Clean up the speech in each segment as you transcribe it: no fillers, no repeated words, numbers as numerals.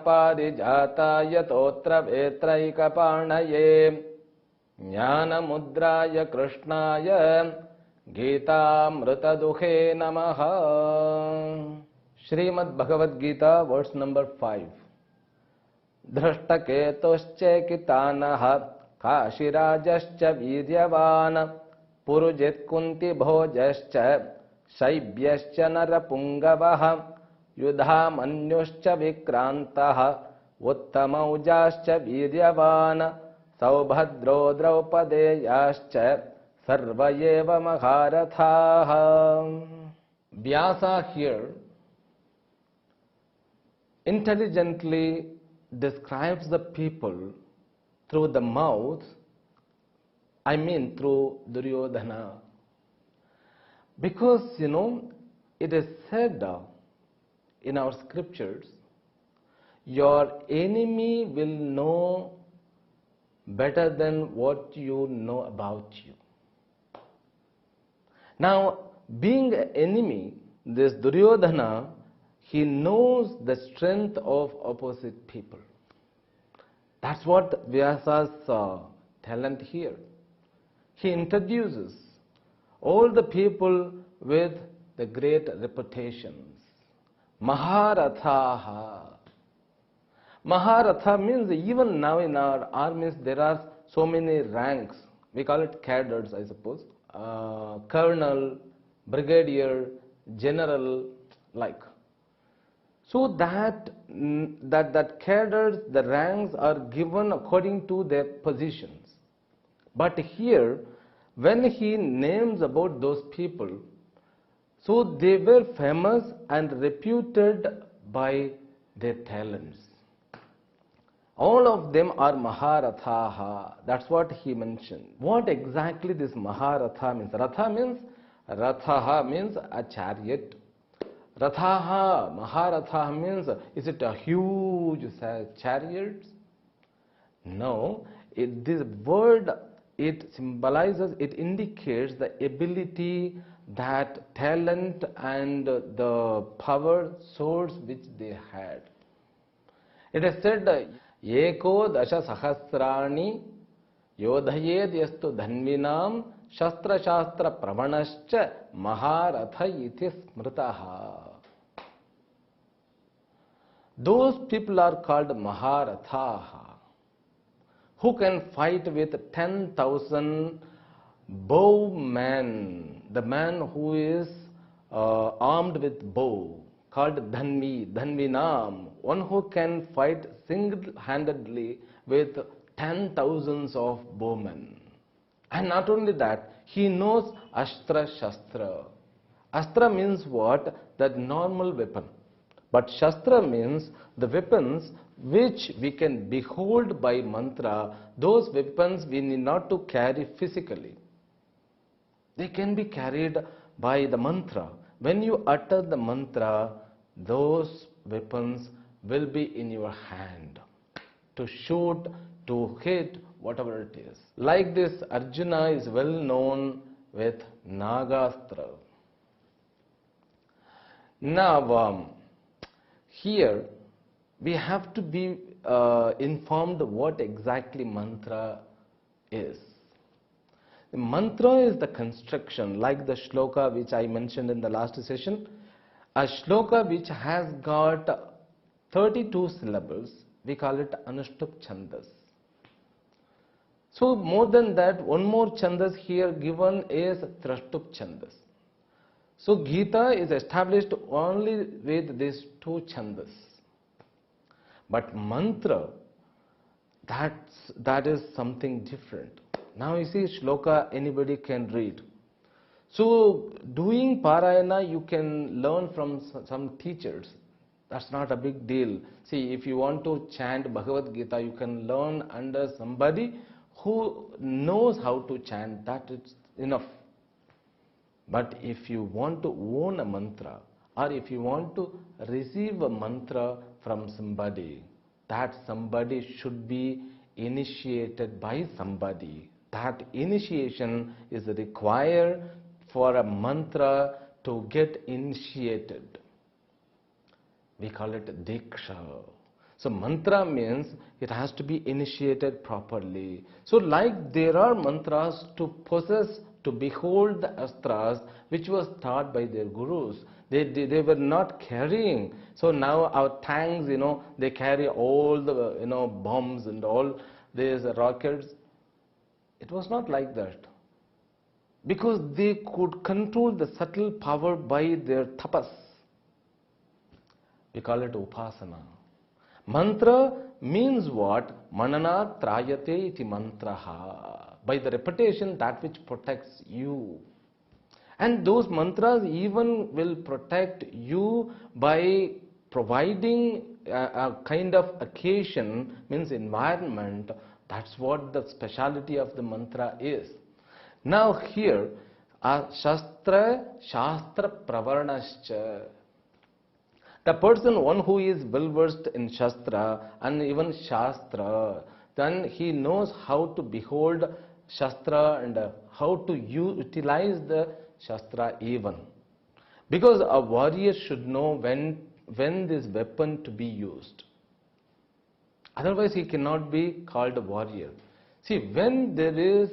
पारिजाताय तोत्र वेत्रैकपाणये ज्ञानमुद्राय कृष्णाय गीतामृतदुहे नमः। Shrimad Bhagavad Gita verse number 5। धृष्टकेतुश्चैकितानः काशीराजश्च वीर्यवान् पुरुजित्कुन्तिभोजश्च शैब्यश्च नरपुङ्गवः युधामन्युश्च विक्रान्तः उत्तमौजाश्च वीर्यवान् सौभद्रो द्रौपदेयाश्च सर्व एव महारथाः। Vyasa here intelligently describes the people through the mouth, I mean through Duryodhana. Because, it is said in our scriptures, your enemy will know better than what you know about you. Now, being an enemy, this Duryodhana, he knows the strength of opposite people. That's what Vyasa's talent here. He introduces all the people with the great reputations. Maharathaha. Maharatha means even now in our armies there are so many ranks. We call it cadres, I suppose. Colonel, brigadier, general, like. So that cadres, the ranks are given according to their positions. But here, when he names about those people, so they were famous and reputed by their talents. All of them are Maharathaha. That's what he mentioned. What exactly this Maharatha means? Rathaha means a chariot. Rathaha, Maharatha means, is it a huge chariot? No, this word, it symbolizes, it indicates the ability, that talent and the power source which they had. It is said, Eko dasha sahasrani yodhayed yastu dhanvinam shastra shastra pravanascha maharatha iti smritaha. Those people are called Maharathaha, who can fight with 10,000 bowmen, the man who is armed with bow, called Dhanvinam, one who can fight single-handedly with 10,000s of bowmen. And not only that, he knows Astra Shastra. Astra means what? That normal weapon. But Shastra means the weapons which we can behold by mantra. Those weapons we need not to carry physically. They can be carried by the mantra. When you utter the mantra, those weapons will be in your hand to shoot, to hit, whatever it is. Like this, Arjuna is well known with Nagastra. Now, here we have to be informed what exactly mantra is. The mantra is the construction, like the shloka which I mentioned in the last session. A shloka which has got 32 syllables, we call it Anushtup Chandas. So more than that, one more Chandas here given is Trashtup Chandas. So Gita is established only with these 2 Chandas. But mantra, that is something different. Now you see, shloka anybody can read. So doing parayana you can learn from some teachers. That's not a big deal. See, if you want to chant Bhagavad Gita, you can learn under somebody who knows how to chant. That is enough. But if you want to own a mantra, or if you want to receive a mantra from somebody, that somebody should be initiated by somebody. That initiation is required for a mantra to get initiated. We call it Diksha. So mantra means it has to be initiated properly. So like there are mantras to possess, to behold the astras which was taught by their gurus. They were not carrying. So now our tanks, they carry all the, bombs and all these rockets. It was not like that. Because they could control the subtle power by their tapas. We call it upasana. Mantra means what? Manana trayate iti mantraha. By the repetition, that which protects you. And those mantras even will protect you by providing a kind of occasion, means environment. That's what the speciality of the mantra is. Now here, Shastra Pravarnascha. The person, one who is well versed in Shastra and even Shastra, then he knows how to behold Shastra and how to utilize the Shastra even. Because a warrior should know when this weapon to be used. Otherwise he cannot be called a warrior. See, when there is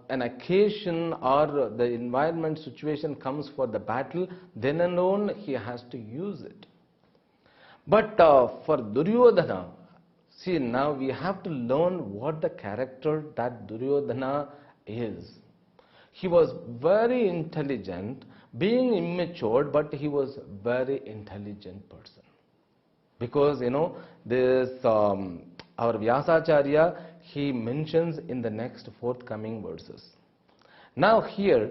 an occasion or the environment situation comes for the battle, then alone he has to use it. But for Duryodhana, see, now we have to learn what the character that Duryodhana is. He was very intelligent, being immature, but he was very intelligent person. Because, this our Vyasacharya, he mentions in the next forthcoming verses. Now here,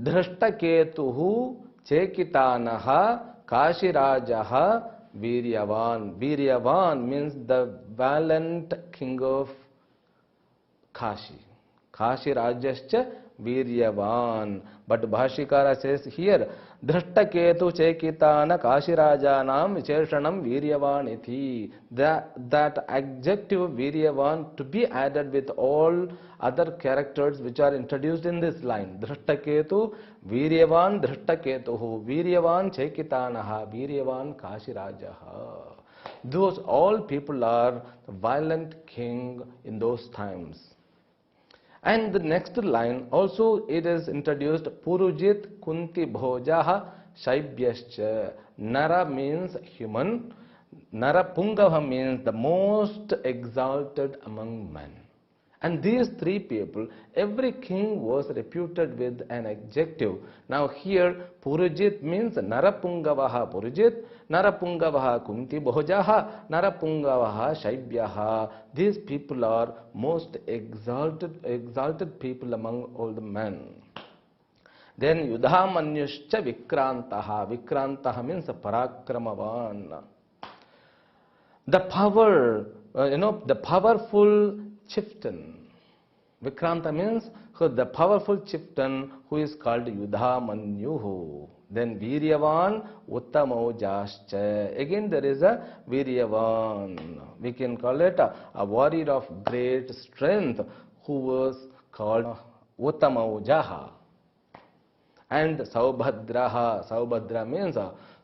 Dhrashtaketuhu Chekitanaha Kashirajaha Viryavan. Viryavan means the valiant king of Kashi. Kashi Rajascha Viryavan. But Bhashikara says here, Dhrashtaketu Chekitana Kashirajanam Vicheshanam Viryavan iti. That adjective Viryavan to be added with all other characters which are introduced in this line. Dhrashtaketu Viryavan Dhrashtaketuhu Viryavan Chekitanaha Viryavan Kashirajaha. Those all people are the violent king in those times. And the next line also it is introduced Purujit Kunti Bhojaha Shaibhyascha. Nara means human. Narapungava means the most exalted among men. And these three people, every king was reputed with an adjective. Now here Purujit means Narapungavaha Purujit, Narapungavaha Kunti Bhojaha, Narapungavaha Shaibhyaha. These people are most exalted people among all the men. Then Yudhamanyuscha Vikrantaha. Vikrantaha means Parakramavan. The power, the powerful chieftain. Vikranta means the powerful chieftain who is called Yudhamanyuhu. Then Viryavan Uttamojascha. Again there is a Viryavan. We can call it a warrior of great strength who was called Uttamojaha. And Saubhadraha. Saubhadra means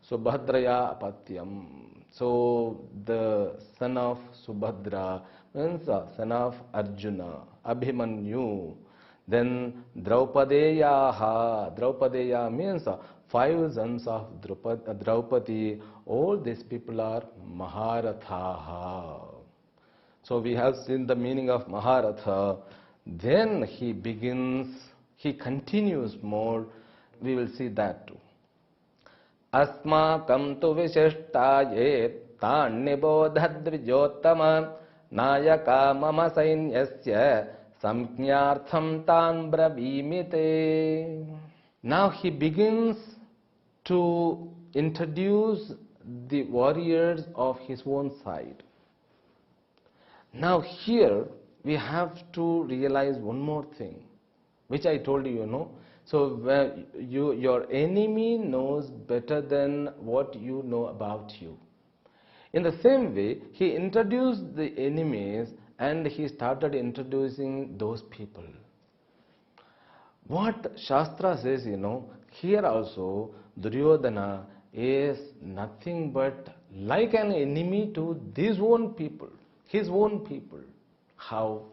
Subhadraya Apatyam. So the son of Subhadra means son of Arjuna, Abhimanyu. Then Draupadeyaha. Draupadeya means 5 sons of Draupadi. All these people are Maharathaha. So we have seen the meaning of Maharatha. Then he continues more. We will see that too. Asmakam tu vishishtaye tannibodhadvijottama nayaka mama sainyasya samjnartham tan bravimite. Now he begins to introduce the warriors of his own side. Now here we have to realize one more thing, which I told you, So your enemy knows better than what you know about you. In the same way, he introduced the enemies and he started introducing those people. What Shastra says, here also Duryodhana is nothing but like an enemy to his own people, his own people. How?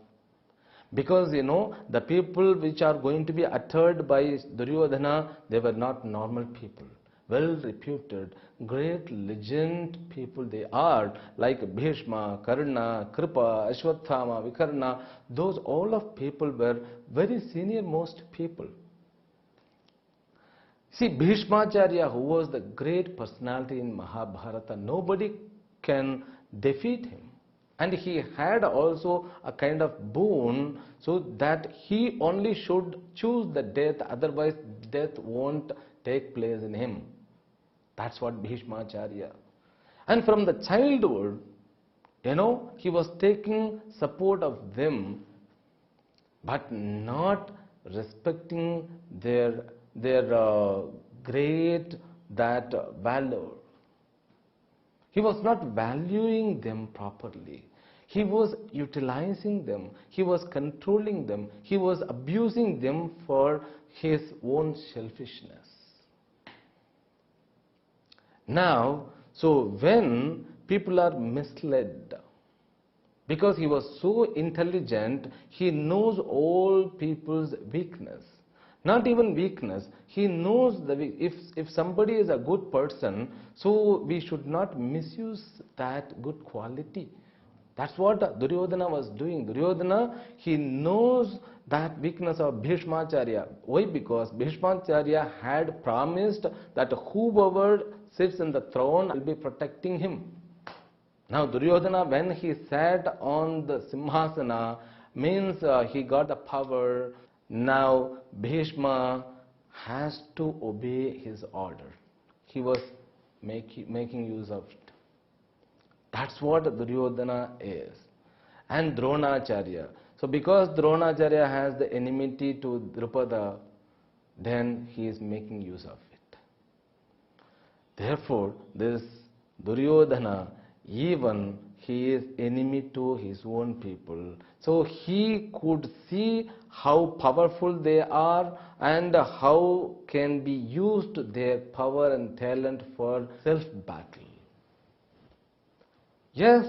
Because the people which are going to be uttered by Duryodhana, they were not normal people. Well reputed, great legend people they are, like Bhishma, Karna, Kripa, Ashwathama, Vikarna. Those all of people were very senior most people. See, Bhishmacharya, who was the great personality in Mahabharata, nobody can defeat him. And he had also a kind of boon, so that he only should choose the death, otherwise death won't take place in him. That's what Bhishmacharya. And from the childhood, he was taking support of them, but not respecting their great valor. He was not valuing them properly. He was utilizing them. He was controlling them. He was abusing them for his own selfishness. Now, so when people are misled, because he was so intelligent, he knows all people's weakness. Not even weakness, he knows if somebody is a good person, so we should not misuse that good quality. That's what Duryodhana was doing. Duryodhana, he knows that weakness of Bhishmacharya. Why? Because Bhishmacharya had promised that whoever sits in the throne will be protecting him. Now Duryodhana, when he sat on the Simhasana, means he got the power. Now Bhishma has to obey his order. He was making use of it. That's what Duryodhana is. And Dronacharya. So because Dronacharya has the enmity to Drupada, then he is making use of it. Therefore, this Duryodhana, even he is enemy to his own people. So he could see how powerful they are and how can be used their power and talent for self-battle. Yes,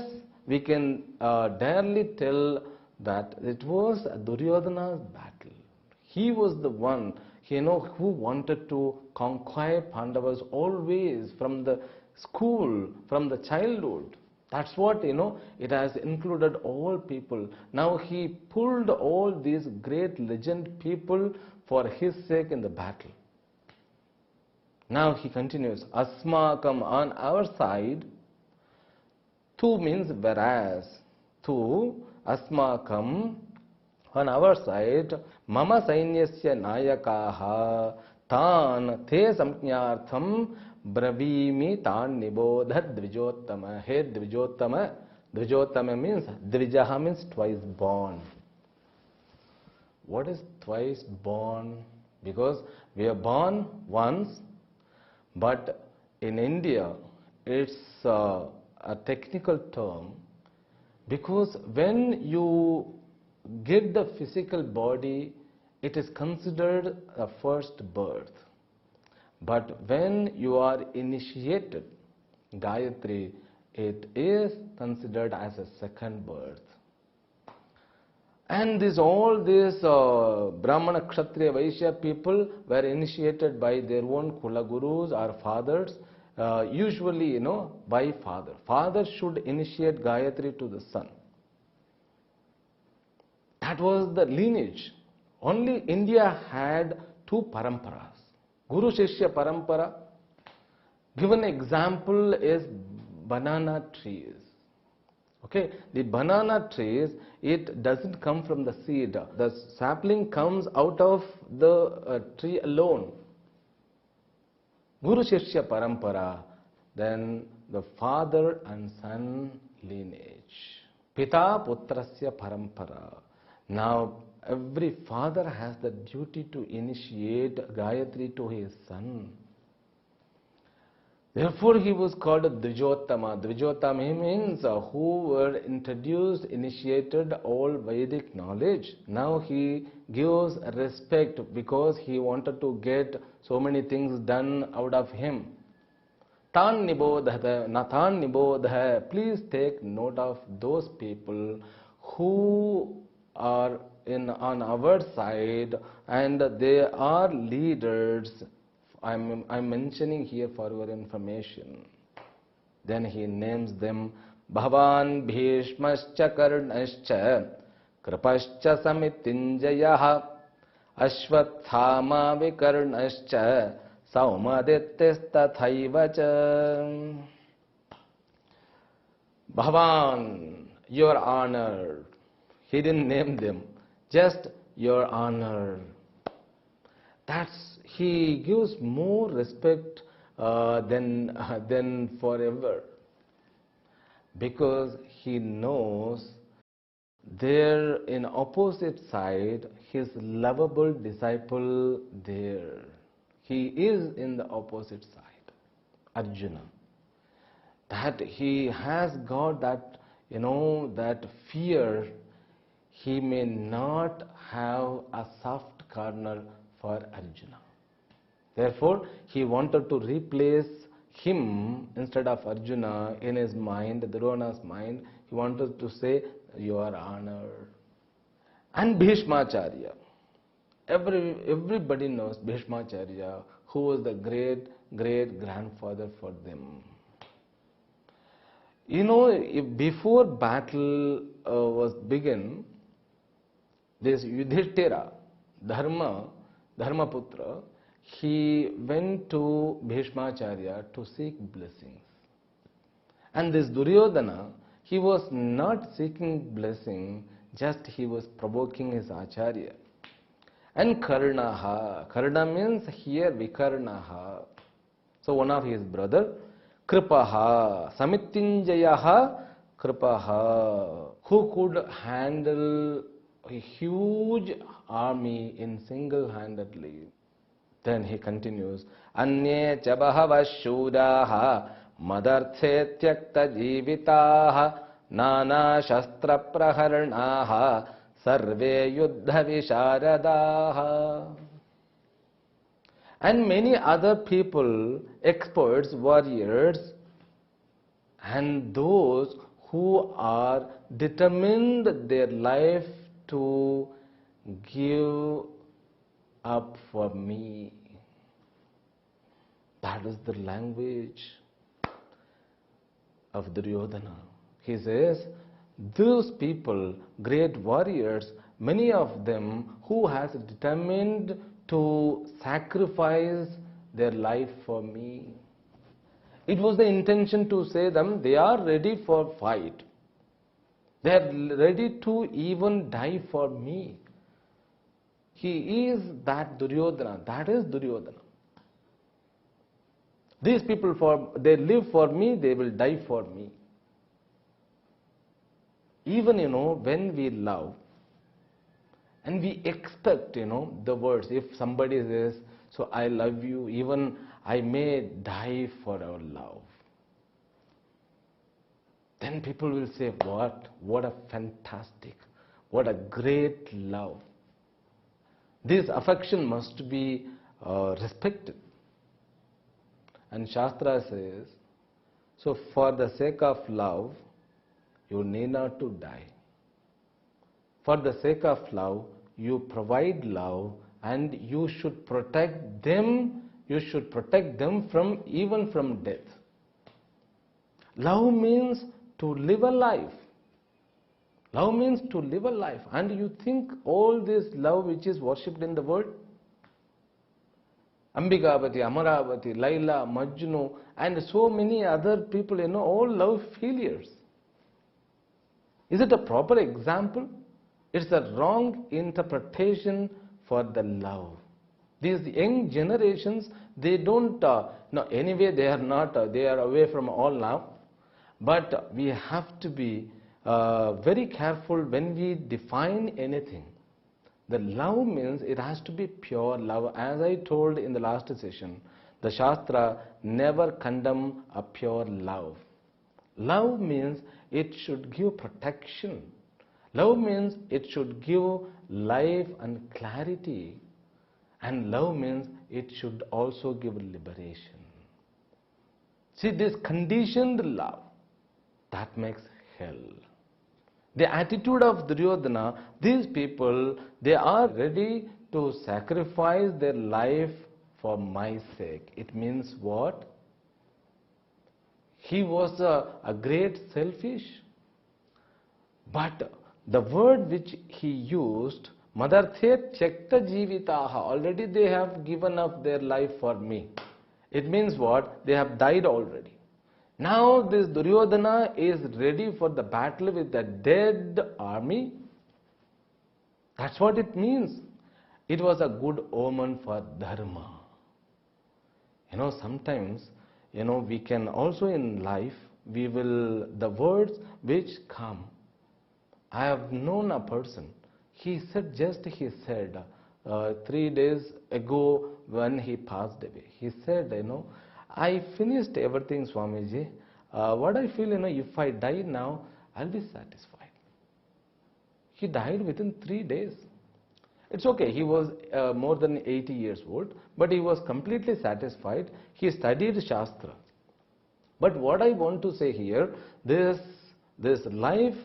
we can darely tell that it was Duryodhana's battle. He was the one, who wanted to conquer Pandavas always from the school, from the childhood. That's what, it has included all people. Now he pulled all these great legend people for his sake in the battle. Now he continues, Asmakam, on our side. Tu means whereas. Tu, Asmakam, on our side, Mama Sainyasya Nayakaha, Tan, Te Samjnartham, Bravimi Tan Nibodha Dvijottama. He Dvijottama. Dvijottama means, Dvijaha means twice born. What is twice born? Because we are born once, but in India it's a technical term, because when you get the physical body, it is considered a first birth. But when you are initiated, Gayatri, it is considered as a second birth. And all these Brahmana, Kshatriya, Vaishya people were initiated by their own Kula Gurus or fathers, usually, by father. Father should initiate Gayatri to the son. That was the lineage. Only India had two paramparas. Guru Shishya Parampara. Given example is banana trees. Okay, the banana trees, it doesn't come from the seed. The sapling comes out of the tree alone. Guru Shishya Parampara, then the father and son lineage. Pita Putrasya Parampara. Now, every father has the duty to initiate Gayatri to his son. Therefore, he was called Dvijottama. Dvijottama means who were introduced, initiated all Vedic knowledge. Now he gives respect because he wanted to get so many things done out of him. Tan nibodhata, nathan nibodha. Please take note of those people who are on our side and they are leaders. I'm mentioning here for your information. Then he names them Bhavan Bhishmascha Karnascha Kripascha Samitinjayah Ashwathama Vikarnascha Saumadityasthathaivacha. Bhavan, your honor. He didn't name them, just your honor. He gives more respect than forever, because he knows there in opposite side his lovable disciple there. He is in the opposite side, Arjuna. That he has got that, that fear. He may not have a soft corner for Arjuna. Therefore, he wanted to replace him instead of Arjuna in his mind, Duryodhana's mind. He wanted to say, your honor. And Bhishmacharya. Everybody knows Bhishmacharya, who was the great grandfather for them. Before battle was begin, this Yudhishthira, Dharmaputra, he went to Bhishmacharya to seek blessings. And this Duryodhana, he was not seeking blessing, just he was provoking his Acharya. And Karna means here Vikarnaha. So one of his brother, Kripaha, Samitinjayaha, Kripaha, who could handle a huge army in single-handedly. Then he continues, Anye cha bahava shuraha madarthe tyakta jivitaha nana shastra praharanaha sarve yuddha visharadaha. And many other people, experts, warriors, and those who are determined their life to give up for me. That is the language of Duryodhana. He says, those people, great warriors, many of them who has determined to sacrifice their life for me. It was the intention to say them, they are ready for fight. They are ready to even die for me. He is that Duryodhana. That is Duryodhana. These people, they live for me, they will die for me. Even, when we love, and we expect, the words, if somebody says, so I love you, even I may die for our love. Then people will say, what a fantastic, what a great love. This affection must be respected. And Shastra says, so for the sake of love, you need not to die. For the sake of love, you provide love, and you should protect them. You should protect them even from death. Love means to live a life. Love means to live a life. And you think all this love which is worshipped in the world, Ambikapati, Amaravati, Laila, Majnu, and so many other people, all love failures. Is it a proper example? It's a wrong interpretation for the love. These young generations, they don't, anyway they are not, they are away from all now. But we have to be very careful when we define anything. The love means it has to be pure love. As I told in the last session, the Shastra never condemn a pure love. Love means it should give protection. Love means it should give life and clarity. And love means it should also give liberation. See, this conditioned love, that makes hell. The attitude of Duryodhana, these people, they are ready to sacrifice their life for my sake. It means what? He was a great selfish. But the word which he used, Madarthe Tyakta Jivitaha, already they have given up their life for me. It means what? They have died already. Now this Duryodhana is ready for the battle with the dead army. That's what it means. It was a good omen for Dharma. Sometimes, we can also in life, the words which come. I have known a person, he said 3 days ago when he passed away, he said, I finished everything, Swamiji. What I feel, if I die now, I'll be satisfied. He died within 3 days. It's okay, he was more than 80 years old, but he was completely satisfied. He studied Shastra. But what I want to say here, this life,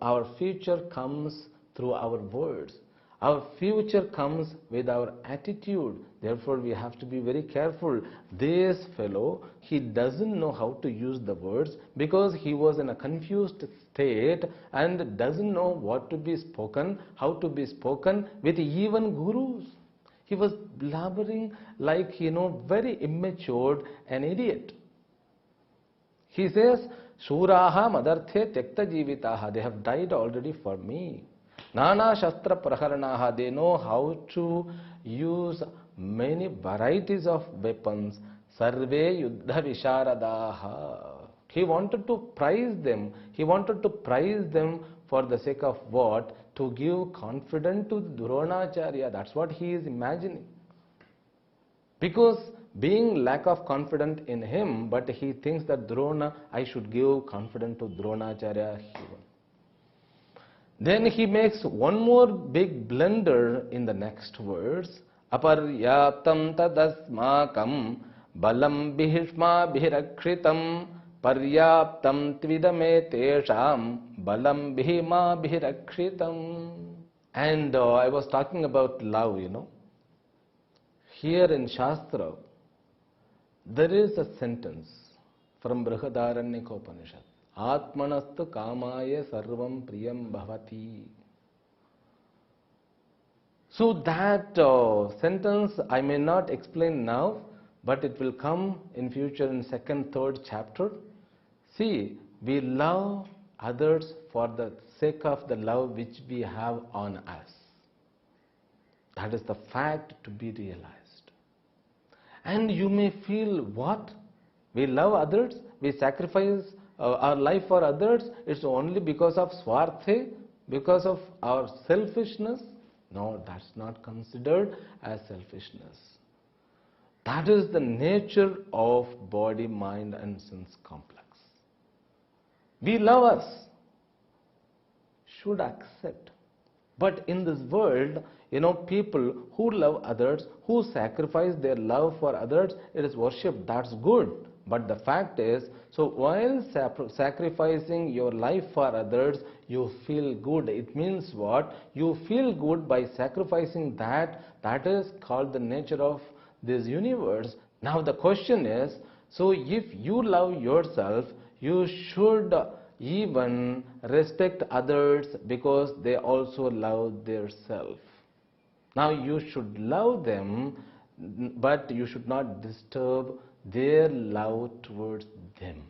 our future comes through our words. Our future comes with our attitude. Therefore, we have to be very careful. This fellow, he doesn't know how to use the words because he was in a confused state and doesn't know what to be spoken, how to be spoken with even gurus. He was blabbering like, very immature, an idiot. He says, Shuraha Madarthe Tyakta Jivitaha, they have died already for me. Nana Shastra Praharanaha, they know how to use many varieties of weapons. Sarve Yuddha Visharadaha. He wanted to praise them. He wanted to praise them for the sake of what? To give confidence to Dronacharya. That's what he is imagining. Because being lack of confidence in him, but he thinks that Drona, I should give confidence to Dronacharya. Then he makes one more big blunder in the next verse. Aparyaptam tadasmakam balam bhishma bhirakshitam paryaptam tvidame tesham balam bhima bhirakshitam. And I was talking about love, Here in Shastra, there is a sentence from Brihadaranyaka Upanishad. Atmanastu kamaya sarvam priyam bhavati. So that sentence I may not explain now, but it will come in future in second, third chapter. See, we love others for the sake of the love which we have on us. That is the fact to be realized. And you may feel, what? We love others, we sacrifice our life for others, it's only because of swarthe, because of our selfishness? No, that's not considered as selfishness. That is the nature of body, mind and sense complex. We love us, should accept. But in this world, people who love others, who sacrifice their love for others, it is worship, that's good. But the fact is, so while sacrificing your life for others, you feel good. It means what? You feel good by sacrificing that. That is called the nature of this universe. Now the question is, so if you love yourself, you should even respect others because they also love their self. Now you should love them, but you should not disturb their love towards them.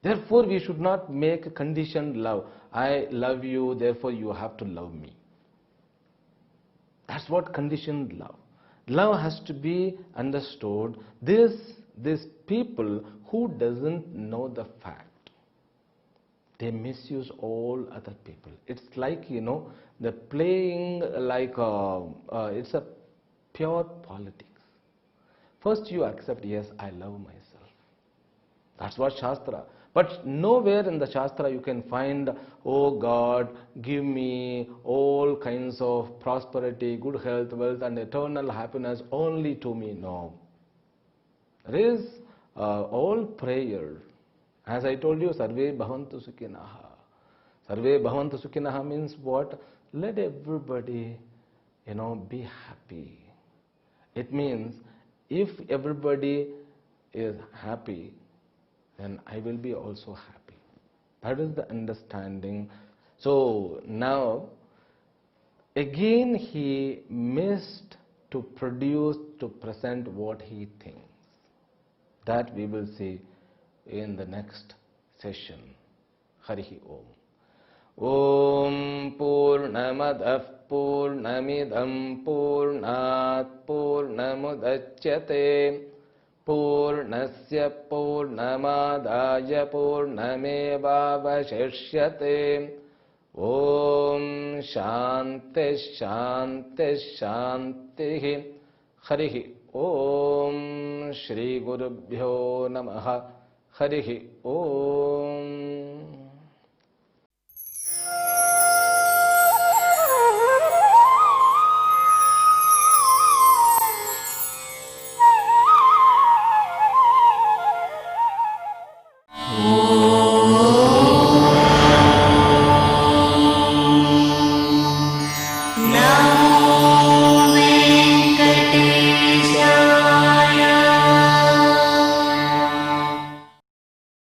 Therefore, we should not make a conditioned love. I love you, therefore you have to love me. That's what conditioned love. Love has to be understood. These people who doesn't know the fact, they misuse all other people. It's like, they're playing like, it's a pure politics. First you accept, yes, I love myself. That's what Shastra. But nowhere in the Shastra you can find, oh God, give me all kinds of prosperity, good health, wealth and eternal happiness only to me. No. There is all prayer. As I told you, Sarve Bhavantu Sukhinaha. Sarve Bhavantu Sukhinaha means what? Let everybody, be happy. It means if everybody is happy, then I will be also happy. That is the understanding. So now, again he missed to produce, to present what he thinks. That we will see in the next session. Harihi Om. Om Purnamadah Purnamidam Purnat Purnamudachyate Purnasya Purnamadaya Purnamevavashishyate. Om Shanti Shanti Shanti. Harihi Om. Shri Gurubhyo Namaha. Harihi Om. Oh